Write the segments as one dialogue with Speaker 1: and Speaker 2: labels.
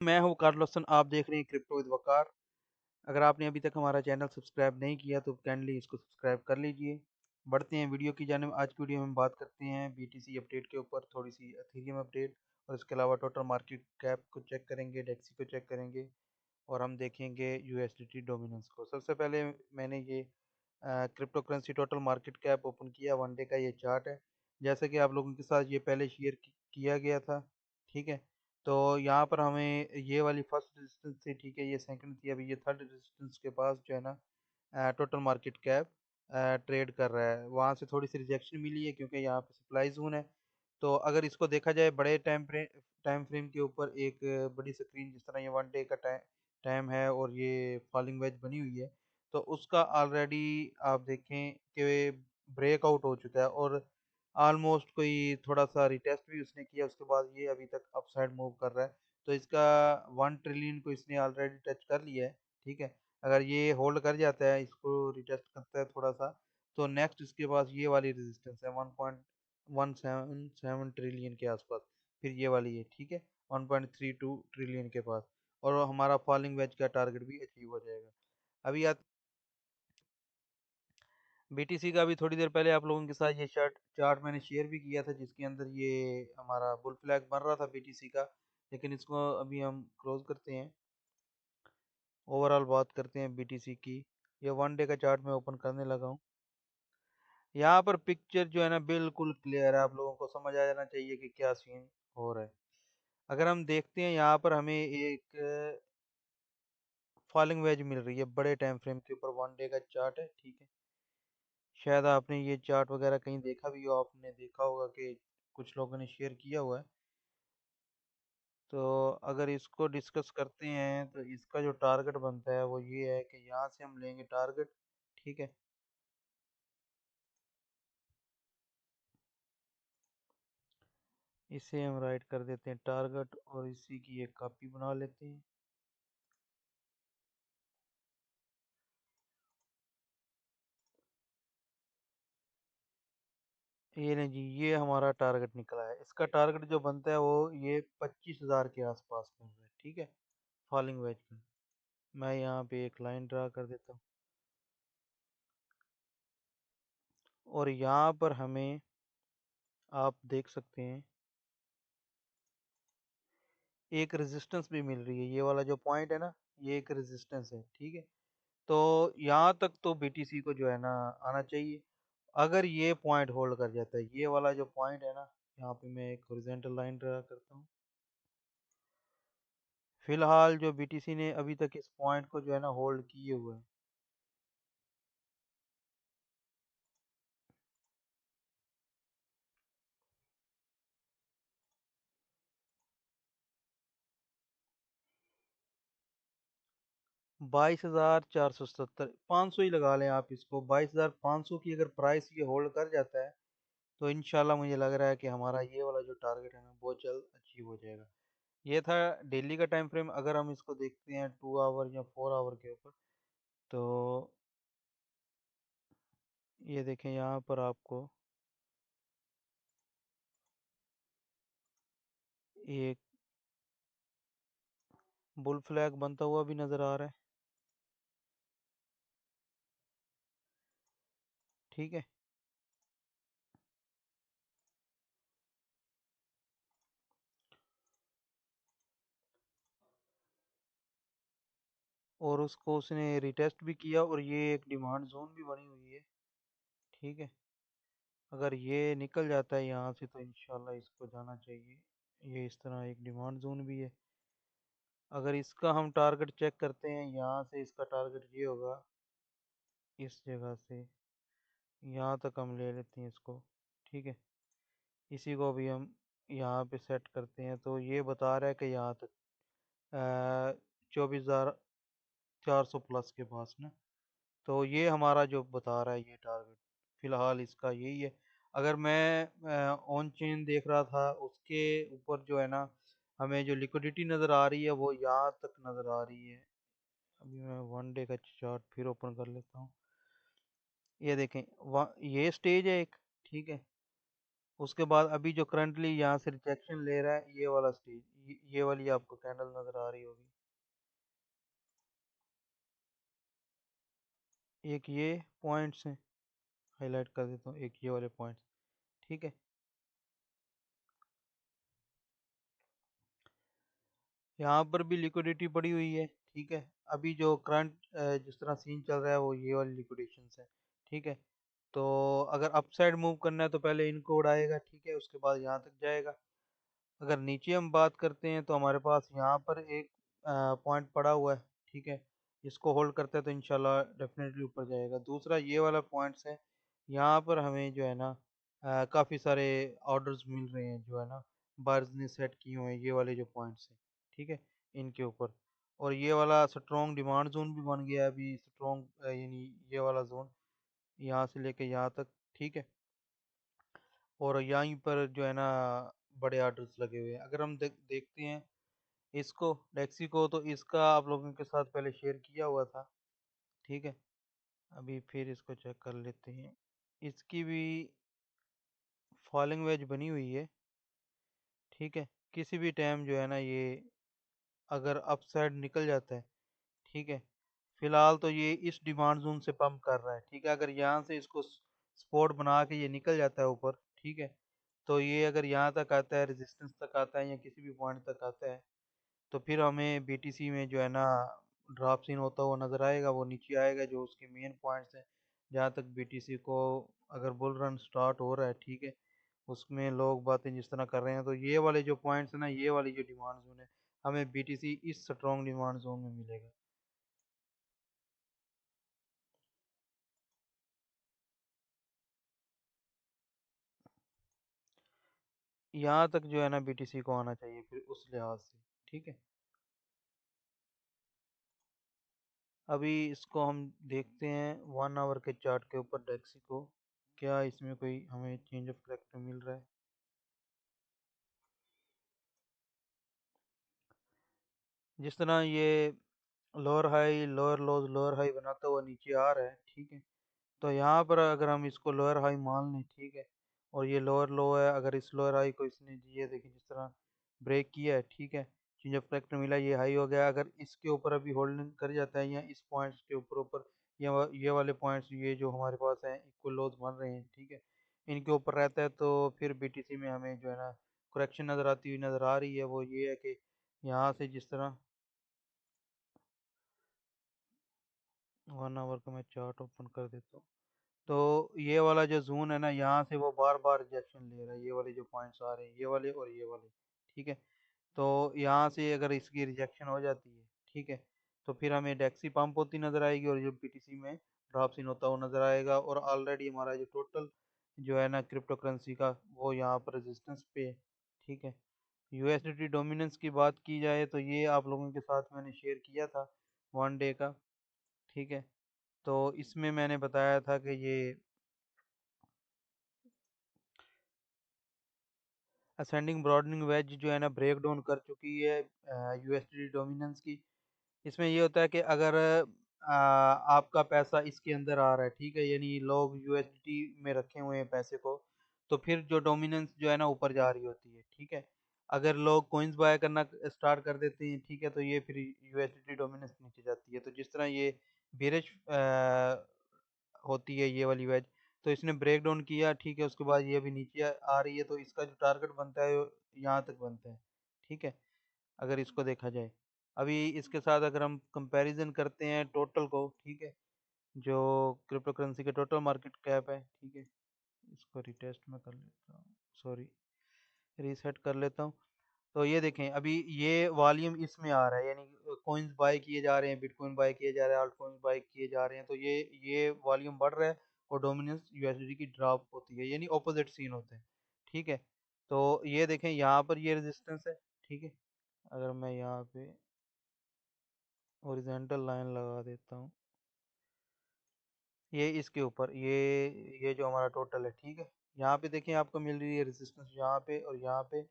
Speaker 1: मैं हूँ कार्लोसन, आप देख रहे हैं क्रिप्टो विद वकार। अगर आपने अभी तक हमारा चैनल सब्सक्राइब नहीं किया तो काइंडली इसको सब्सक्राइब कर लीजिए। बढ़ते हैं वीडियो की जानिब। आज की वीडियो में बात करते हैं बीटीसी अपडेट के ऊपर, थोड़ी सी एथेरियम अपडेट, और इसके अलावा टोटल मार्केट कैप को चेक करेंगे, डेक्सी को चेक करेंगे, और हम देखेंगे यूएसडीटी डोमिनेंस को। सबसे पहले मैंने ये crypto currency total market cap open किया। वन डे का ये चार्ट है, जैसे कि आप लोगों के साथ ये पहले शेयर किया गया था। ठीक है, तो यहाँ पर हमें ये वाली फर्स्ट रेजिस्टेंस थी, ठीक है, ये सेकंड थी, अभी ये थर्ड रेजिस्टेंस के पास जो है ना टोटल मार्केट कैप ट्रेड कर रहा है। वहाँ से थोड़ी सी रिजेक्शन मिली है क्योंकि यहाँ पे सप्लाई जोन है। तो अगर इसको देखा जाए बड़े टाइम फ्रेम के ऊपर, एक बड़ी स्क्रीन जिस तरह ये वन डे का टाइम टाइम है और ये फॉलिंग वेज बनी हुई है, तो उसका ऑलरेडी आप देखें कि ब्रेकआउट हो चुका है, और ऑलमोस्ट कोई थोड़ा सा रिटेस्ट भी उसने किया। उसके बाद ये अभी तक अपसाइड मूव कर रहा है। तो इसका 1 ट्रिलियन को इसने ऑलरेडी टच कर लिया है। ठीक है, अगर ये होल्ड कर जाता है, इसको रिटेस्ट करता है थोड़ा सा, तो नेक्स्ट इसके पास ये वाली रेजिस्टेंस है 1.177 ट्रिलियन के आसपास। फिर ये वाली है, ठीक है, 1.32 ट्रिलियन के पास, और हमारा फॉलिंग वेज का टारगेट भी अचीव हो जाएगा। अभी बीटीसी का भी थोड़ी देर पहले आप लोगों के साथ ये चार्ट मैंने शेयर भी किया था, जिसके अंदर ये हमारा बुल फ्लैग बन रहा था बीटीसी का। लेकिन इसको अभी हम क्लोज करते हैं, ओवरऑल बात करते हैं बीटीसी की। ये वन डे का चार्ट मैं ओपन करने लगा हूँ। यहाँ पर पिक्चर जो है ना बिल्कुल क्लियर है, आप लोगों को समझ आ जाना चाहिए कि क्या सीन हो रहा है। अगर हम देखते हैं, यहाँ पर हमें एक फॉलिंग वेज मिल रही है बड़े टाइम फ्रेम के ऊपर। वन डे का चार्ट है, ठीक है। शायद आपने ये चार्ट वगैरह कहीं देखा भी हो, आपने देखा होगा कि कुछ लोगों ने शेयर किया हुआ है। तो अगर इसको डिस्कस करते हैं तो इसका जो टारगेट बनता है वो ये है कि यहाँ से हम लेंगे टारगेट। ठीक है, इसे हम राइट कर देते हैं टारगेट, और इसी की एक कॉपी बना लेते हैं। ये नहीं जी, ये हमारा टारगेट निकला है। इसका टारगेट जो बनता है वो ये 25,000 के आसपास बन रहा है। ठीक है, फॉलिंग वेज का। मैं यहाँ पे एक लाइन ड्रा कर देता हूँ, और यहाँ पर हमें आप देख सकते हैं एक रेजिस्टेंस भी मिल रही है। ये वाला जो पॉइंट है ना, ये एक रेजिस्टेंस है। ठीक है, तो यहाँ तक तो बीटीसी को जो है ना आना चाहिए। अगर ये पॉइंट होल्ड कर जाता है, ये वाला जो पॉइंट है ना, यहाँ पे मैं एक हॉरिजॉन्टल लाइन ड्रा करता हूँ। फिलहाल जो बीटीसी ने अभी तक इस पॉइंट को जो है ना होल्ड किए हुए है। 22,470, 500 ही लगा लें आप इसको। 22,500 की अगर प्राइस ये होल्ड कर जाता है, तो इंशाल्लाह मुझे लग रहा है कि हमारा ये वाला जो टारगेट है ना बहुत जल्द अचीव हो जाएगा। ये था डेली का टाइम फ्रेम। अगर हम इसको देखते हैं 2 आवर या 4 आवर के ऊपर, तो ये देखें, यहाँ पर आपको एक बुल फ्लैग बनता हुआ भी नजर आ रहा है। ठीक है, और उसको उसने रिटेस्ट भी किया, और ये एक डिमांड जोन भी बनी हुई है। ठीक है, अगर ये निकल जाता है यहाँ से तो इंशाल्लाह इसको जाना चाहिए। ये इस तरह एक डिमांड जोन भी है। अगर इसका हम टारगेट चेक करते हैं, यहाँ से इसका टारगेट ये होगा, इस जगह से यहाँ तक हम ले लेते हैं इसको। ठीक है, इसी को भी हम यहाँ पे सेट करते हैं, तो ये बता रहा है कि यहाँ तक 24,400 प्लस के पास ना। तो ये हमारा जो बता रहा है ये टारगेट, फिलहाल इसका यही है। अगर मैं ऑन चेन देख रहा था, उसके ऊपर जो है ना हमें जो लिक्विडिटी नज़र आ रही है वो यहाँ तक नज़र आ रही है। अभी मैं वन डे का चार्ट फिर ओपन कर लेता हूँ। ये देखें, ये स्टेज है एक। ठीक है, उसके बाद अभी जो करंटली यहाँ से रिजेक्शन ले रहा है, ये वाला स्टेज, ये वाली आपको कैंडल नज़र आ रही होगी। एक ये पॉइंट्स हैं, हाईलाइट कर देता हूँ, एक ये वाले पॉइंट्स। ठीक है, यहाँ पर भी लिक्विडिटी पड़ी हुई है। ठीक है, अभी जो करंट जिस तरह सीन चल रहा है वो ये वाली लिक्विडेशन है। ठीक है, तो अगर अपसाइड मूव करना है तो पहले इनको उड़ाएगा, ठीक है, उसके बाद यहाँ तक जाएगा। अगर नीचे हम बात करते हैं तो हमारे पास यहाँ पर एक पॉइंट पड़ा हुआ है। ठीक है, इसको होल्ड करते हैं तो इंशाल्लाह डेफिनेटली ऊपर जाएगा। दूसरा ये वाला पॉइंट्स है, यहाँ पर हमें जो है ना काफ़ी सारे ऑर्डर्स मिल रहे हैं, जो है ना बायर्स ने सेट किए हुए हैं ये वाले जो पॉइंट्स हैं। ठीक है, इनके ऊपर। और ये वाला स्ट्रॉन्ग डिमांड जोन भी बन गया है अभी, स्ट्रॉन्ग यानी ये वाला जोन यहाँ से लेके यहाँ तक। ठीक है, और यहीं पर जो है ना बड़े ऑर्डर्स लगे हुए हैं। अगर हम देखते हैं इसको डेक्सी को, तो इसका आप लोगों के साथ पहले शेयर किया हुआ था। ठीक है, अभी फिर इसको चेक कर लेते हैं। इसकी भी फॉलिंग वेज बनी हुई है। ठीक है, किसी भी टाइम जो है ना ये अगर अपसाइड निकल जाता है। ठीक है, फिलहाल तो ये इस डिमांड जोन से पंप कर रहा है। ठीक है, अगर यहाँ से इसको सपोर्ट बना के ये निकल जाता है ऊपर, ठीक है, तो ये अगर यहाँ तक आता है, रेजिस्टेंस तक आता है या किसी भी पॉइंट तक आता है, तो फिर हमें बीटीसी में जो है ना ड्रॉप सीन होता हुआ नजर आएगा। वो नीचे आएगा, जो उसके मेन पॉइंट्स हैं जहाँ तक बीटीसी को अगर बुल रन स्टार्ट हो रहा है। ठीक है, उसमें लोग बातें जिस तरह कर रहे हैं, तो ये वाले जो पॉइंट्स है ना, ये वाली जो डिमांड जोन है, हमें बीटीसी इस स्ट्रॉन्ग डिमांड जोन में मिलेगा। यहाँ तक जो है ना बीटीसी को आना चाहिए फिर उस लिहाज से। ठीक है, अभी इसको हम देखते हैं 1 आवर के चार्ट के ऊपर डेक्सी को, क्या इसमें कोई हमें चेंज ऑफ करेक्टर मिल रहा है। जिस तरह ये लोअर हाई लोअर लोज लोअर हाई बनाता हुआ नीचे आ रहा है। ठीक है, तो यहाँ पर अगर हम इसको लोअर हाई मान लें, ठीक है, और ये लोअर लो है, अगर इस लोअर हाई को इसने ये देखिए जिस तरह ब्रेक किया है। ठीक है, चेंज ऑफ फैक्टर मिला, ये हाई हो गया। अगर इसके ऊपर अभी होल्डिंग कर जाता है या इस पॉइंट्स के ऊपर ऊपर ये वाले पॉइंट्स ये जो हमारे पास हैं इक्वल लोज बन रहे हैं। ठीक है, इनके ऊपर रहता है तो फिर बीटीसी में हमें जो है ना करेक्शन नज़र आती हुई नज़र आ रही है। वो ये है कि यहाँ से जिस तरह 1 आवर का मैं चार्ट ओपन कर देता हूँ, तो ये वाला जो जोन है ना, यहाँ से वो बार बार रिजेक्शन ले रहा है। ये वाले जो पॉइंट्स आ रहे हैं, ये वाले और ये वाले। ठीक है, तो यहाँ से अगर इसकी रिजेक्शन हो जाती है, ठीक है, तो फिर हमें डेक्सी पंप होती नजर आएगी और जो पीटीसी में ड्रॉप इन होता हुआ नजर आएगा। और ऑलरेडी हमारा जो टोटल जो है ना क्रिप्टो करेंसी का, वो यहाँ पर रेजिस्टेंस पे है। ठीक है, यूएसडीटी डोमिनेंस की बात की जाए तो ये आप लोगों के साथ मैंने शेयर किया था 1 डे का। ठीक है, तो इसमें मैंने बताया था कि ये असेंडिंग ब्रॉडनिंग वेज जो है ना ब्रेक डाउन कर चुकी है यूएसडी डोमिनेंस की। इसमें ये होता है कि अगर आपका पैसा इसके अंदर आ रहा है, ठीक है, यानी लोग यूएसडी में रखे हुए हैं पैसे को, तो फिर जो डोमिनेंस जो है ना ऊपर जा रही होती है। ठीक है, अगर लोग कोइंस बाय करना स्टार्ट कर देते हैं, ठीक है, तो ये फिर यूएसडी डोमिनेंस नीचे जाती है। तो जिस तरह ये बेरिश होती है ये वाली वेज, तो इसने ब्रेक डाउन किया। ठीक है, उसके बाद ये अभी नीचे आ रही है, तो इसका जो टारगेट बनता है वो यहाँ तक बनता है। ठीक है, अगर इसको देखा जाए अभी इसके साथ अगर हम कंपैरिजन करते हैं टोटल को, ठीक है, जो क्रिप्टो करेंसी के टोटल मार्केट कैप है। ठीक है, इसको रिटेस्ट में कर लेता हूँ, सॉरी रीसेट कर लेता हूँ। तो ये देखें अभी ये वॉल्यूम इसमें आ रहा है, यानी कॉइन्स बाय किए जा रहे हैं, बिटकॉइन बाय किए जा रहे हैं, आल्ट कॉइन्स बाय किए जा रहे हैं, तो ये वॉल्यूम बढ़ रहा है और डोमिनेंस यूएसडी की ड्रॉप होती है, यानी ऑपोजिट सीन होता है। ठीक है, तो ये देखें यहाँ पर ये रेजिस्टेंस है। ठीक है, अगर मैं यहाँ पे हॉरिजॉन्टल लाइन लगा देता हूँ, ये इसके ऊपर ये जो हमारा टोटल है। ठीक है, यहाँ पे देखें आपको मिल रही है रेजिस्टेंस यहाँ पे और यहाँ पे,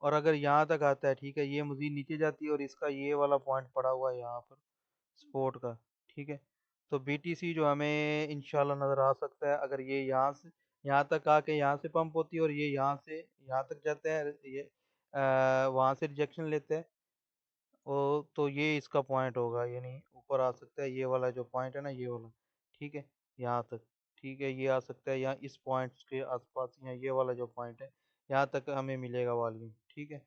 Speaker 1: और अगर यहाँ तक आता है, ठीक है, ये मजीद नीचे जाती है और इसका ये वाला पॉइंट पड़ा हुआ है यहाँ पर सपोर्ट का। ठीक है, तो बीटीसी जो हमें इंशाल्लाह नज़र आ सकता है, अगर ये यहाँ से यहाँ तक आके यहाँ से पंप होती है और ये यहाँ से यहाँ तक जाता है, ये वहाँ से रिजेक्शन लेते हैं। ओ तो ये इसका पॉइंट होगा, यानी ऊपर आ सकता है ये वाला जो पॉइंट है ना, ये वाला। ठीक है, यहाँ तक। ठीक है, ये आ सकता है यहाँ इस पॉइंट के आसपास, यहाँ ये वाला जो पॉइंट है, यहाँ तक हमें मिलेगा वॉल्यूम। ठीक है,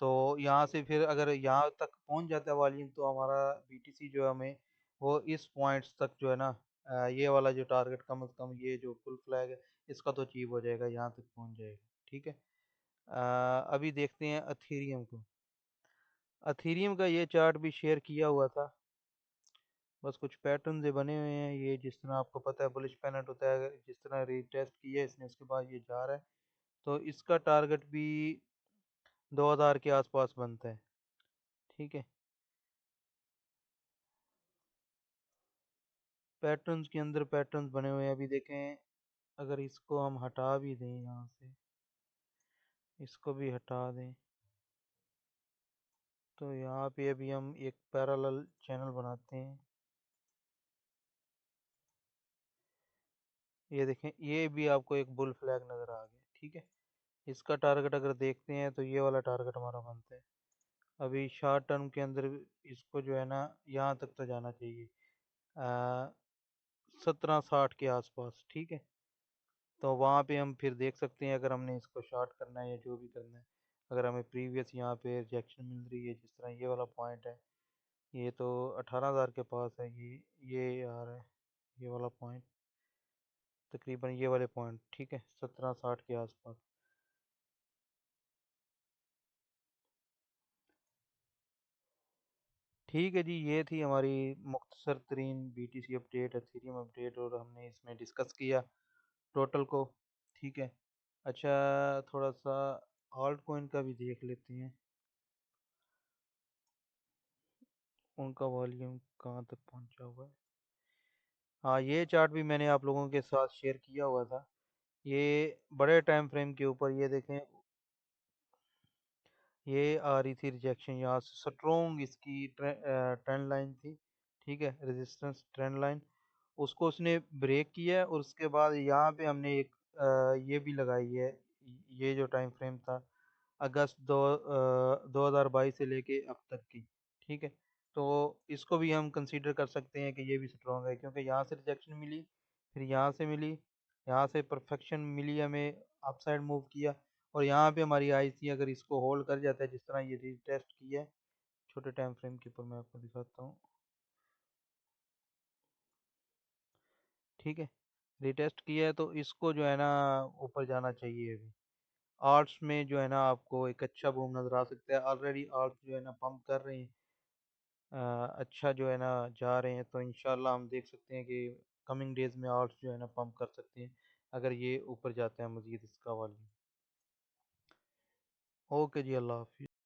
Speaker 1: तो यहाँ से फिर अगर यहाँ तक पहुँच जाता है वॉल्यूम, तो हमारा बीटीसी जो है हमें वो इस पॉइंट्स तक जो है ना, ये वाला जो टारगेट कम से कम ये जो फुल फ्लैग है इसका तो अचीव हो जाएगा, यहाँ तक पहुँच जाएगा। ठीक है, अभी देखते हैं अथीरियम को। अथीरियम का ये चार्ट भी शेयर किया हुआ था, बस कुछ पैटर्न से बने हुए हैं ये, जिस तरह आपको पता है बुलिश पैनल होता है, जिस तरह रीटेस्ट किया है इसने उसके बाद ये जा रहा है। तो इसका टारगेट भी 2000 के आसपास बनता है। ठीक है, पैटर्न्स के अंदर पैटर्न्स बने हुए हैं। अभी देखें, अगर इसको हम हटा भी दें यहाँ से, इसको भी हटा दें, तो यहाँ पे अभी हम एक पैरेलल चैनल बनाते हैं। ये देखें, ये भी आपको एक बुल फ्लैग नज़र आ गया। ठीक है, इसका टारगेट अगर देखते हैं तो ये वाला टारगेट हमारा बनता है। अभी शॉर्ट टर्म के अंदर इसको जो है ना, यहाँ तक तो जाना चाहिए, 1760 के आसपास। ठीक है, तो वहाँ पे हम फिर देख सकते हैं अगर हमने इसको शॉर्ट करना है या जो भी करना है। अगर हमें प्रीवियस यहाँ पे रिजेक्शन मिल रही है, जिस तरह ये वाला पॉइंट है, ये तो 18,000 के पास है, ये आ रहा है, ये वाला पॉइंट, तकरीबन ये वाले पॉइंट। ठीक है, 1760 के आसपास। ठीक है जी, ये थी हमारी मुख्तसर तरीन बीटीसी अपडेट, एथेरियम अपडेट, और हमने इसमें डिस्कस किया टोटल को। ठीक है, अच्छा, थोड़ा सा ऑल्ट कॉइन का भी देख लेते हैं, उनका वॉल्यूम कहाँ तक पहुँचा हुआ है। हाँ, ये चार्ट भी मैंने आप लोगों के साथ शेयर किया हुआ था, ये बड़े टाइम फ्रेम के ऊपर। ये देखें, ये आ रही थी रिजेक्शन यहाँ से, स्ट्रोंग इसकी ट्रेंड लाइन थी। ठीक है, रेजिस्टेंस ट्रेंड लाइन, उसको उसने ब्रेक किया है, और उसके बाद यहाँ पे हमने एक ये भी लगाई है। ये जो टाइम फ्रेम था अगस्त 2022 से लेके अब तक की। ठीक है, तो इसको भी हम कंसीडर कर सकते हैं कि ये भी स्ट्रॉन्ग है, क्योंकि यहाँ से रिजेक्शन मिली, फिर यहाँ से मिली, यहाँ से परफेक्शन मिली, हमें अपसाइड मूव किया, और यहाँ पे हमारी आईसी अगर इसको होल्ड कर जाता है, जिस तरह ये रीटेस्ट किया है छोटे टाइम फ्रेम के ऊपर, मैं आपको दिखाता हूँ। ठीक है, रिटेस्ट किया है, तो इसको जो है ना ऊपर जाना चाहिए। अभी आर्ट्स में जो है ना आपको एक अच्छा बूम नजर आ सकता है, ऑलरेडी आर्ट्स जो है ना पंप कर रहे हैं, अच्छा जो है ना जा रहे हैं, तो इंशाल्लाह हम देख सकते हैं कि कमिंग डेज में आर्ट्स जो है ना पंप कर सकते हैं, अगर ये ऊपर जाता है मजीद इसका वाली। ओके जी, अल्लाह हाफिज़।